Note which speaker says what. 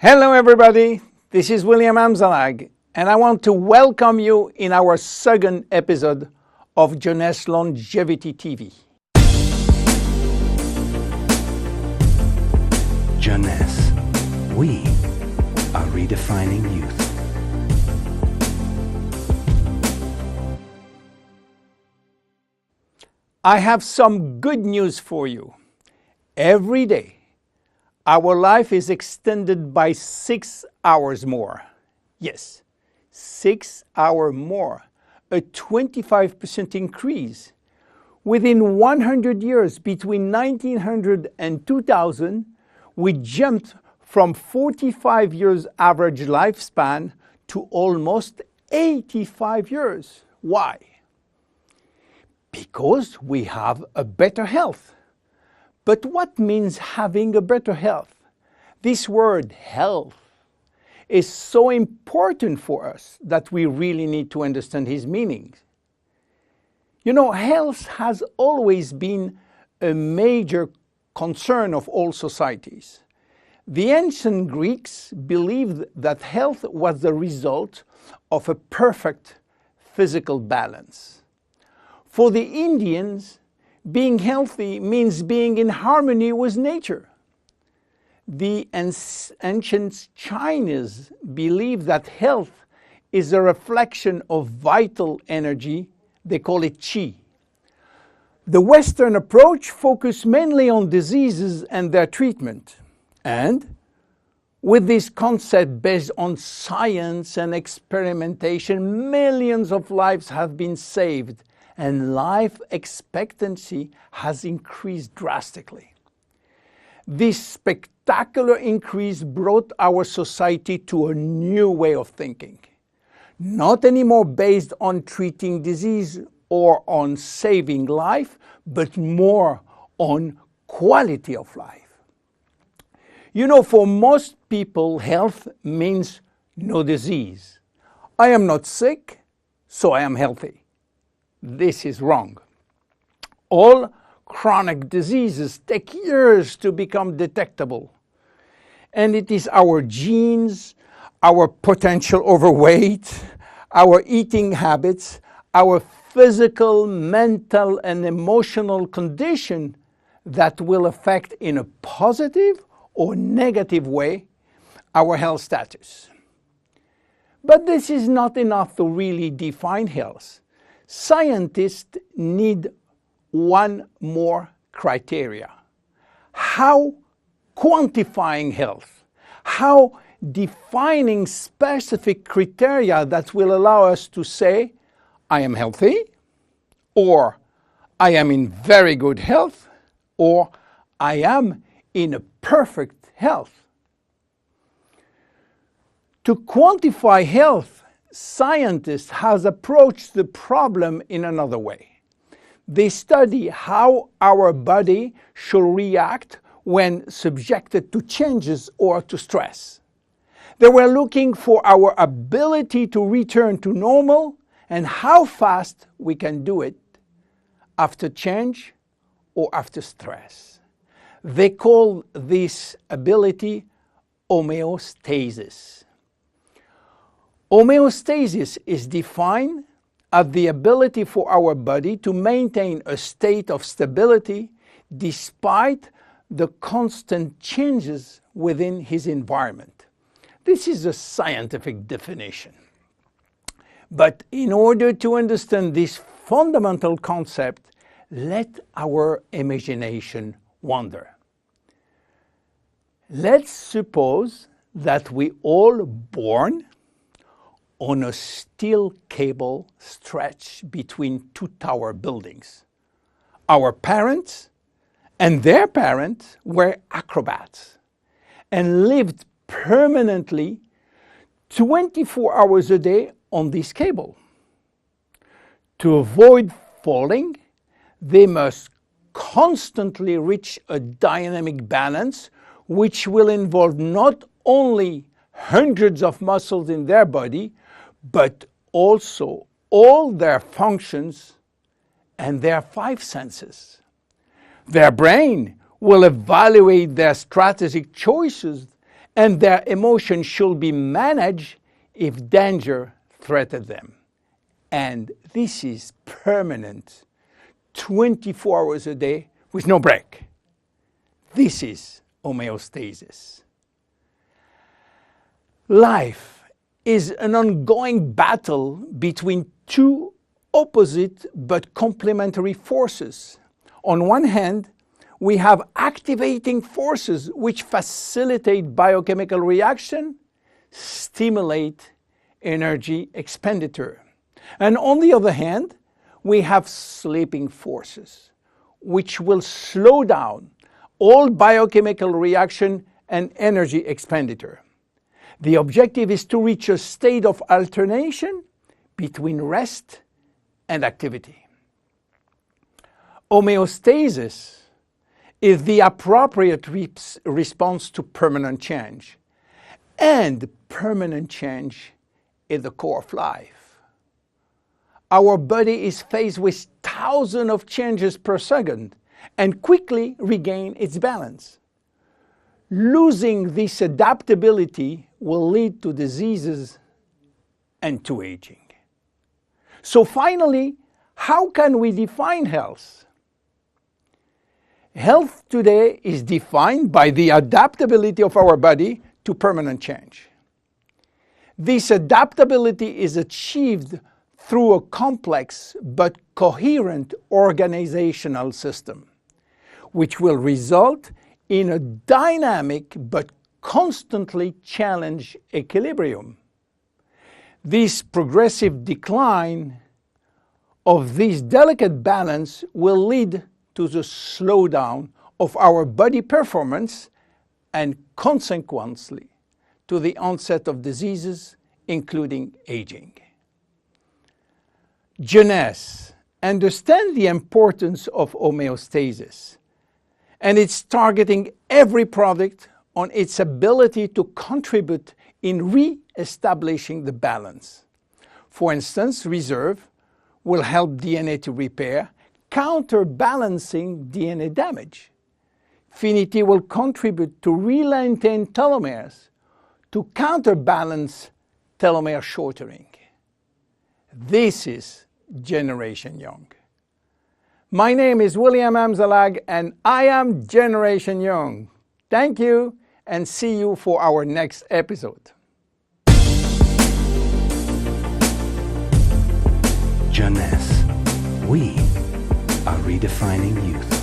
Speaker 1: Hello everybody, this is William Amzalag and I want to welcome you in our second episode of Jeunesse Longevity TV.
Speaker 2: Jeunesse, we are redefining youth.
Speaker 1: I have some good news for you. Every day, our life is extended by 6 hours more. Yes, 6 hours more, a 25% increase. Within 100 years, between 1900 and 2000, we jumped from 45 years average lifespan to almost 85 years. Why? Because we have a better health. But what means having a better health? This word health is so important for us that we really need to understand his meaning. You know, health has always been a major concern of all societies. The ancient Greeks believed that health was the result of a perfect physical balance. For the Indians, being healthy means being in harmony with nature. The ancient Chinese believe that health is a reflection of vital energy. They call it qi. The Western approach focuses mainly on diseases and their treatment. And with this concept based on science and experimentation, millions of lives have been saved and life expectancy has increased drastically. This spectacular increase brought our society to a new way of thinking, not anymore based on treating disease or on saving life, but more on quality of life. You know, for most people, health means no disease. I am not sick, so I am healthy. This is wrong. All chronic diseases take years to become detectable. And it is our genes, our potential overweight, our eating habits, our physical, mental, and emotional condition that will affect in a positive or negative way our health status. But this is not enough to really define health. Scientists need one more criteria. How quantifying health, how defining specific criteria that will allow us to say, I am healthy, or I am in very good health, or I am in a perfect health. To quantify health, scientists have approached the problem in another way. They study how our body should react when subjected to changes or to stress. They were looking for our ability to return to normal and how fast we can do it after change or after stress. They call this ability homeostasis. Homeostasis is defined as the ability for our body to maintain a state of stability despite the constant changes within his environment. This is a scientific definition. But in order to understand this fundamental concept, let our imagination wander. Let's suppose that we all born on a steel cable stretched between two tower buildings. Our parents and their parents were acrobats and lived permanently 24 hours a day on this cable. To avoid falling, they must constantly reach a dynamic balance, which will involve not only hundreds of muscles in their body, but also all their functions and their 5 senses. Their brain will evaluate their strategic choices and their emotions should be managed if danger threatens them. And this is permanent, 24 hours a day with no break. This is homeostasis. Life is an ongoing battle between two opposite but complementary forces. On one hand, we have activating forces which facilitate biochemical reaction, stimulate energy expenditure. And on the other hand, we have sleeping forces which will slow down all biochemical reaction and energy expenditure. The objective is to reach a state of alternation between rest and activity. Homeostasis is the appropriate response to permanent change. And permanent change is the core of life. Our body is faced with thousands of changes per second and quickly regain its balance. Losing this adaptability will lead to diseases and to aging. So finally, how can we define health? Health today is defined by the adaptability of our body to permanent change. This adaptability is achieved through a complex but coherent organizational system, which will result in a dynamic but constantly challenged equilibrium. This progressive decline of this delicate balance will lead to the slowdown of our body performance and consequently to the onset of diseases, including aging. Jeunesse understands the importance of homeostasis, and it's targeting every product on its ability to contribute in re-establishing the balance. For instance, Reserve will help DNA to repair, counterbalancing DNA damage. Finity will contribute to re-lengthen telomeres to counterbalance telomere shortening. This is Generation Young. My name is William Amzalag and I am Generation Young. Thank you and see you for our next episode.
Speaker 2: Jeunesse. We are redefining youth.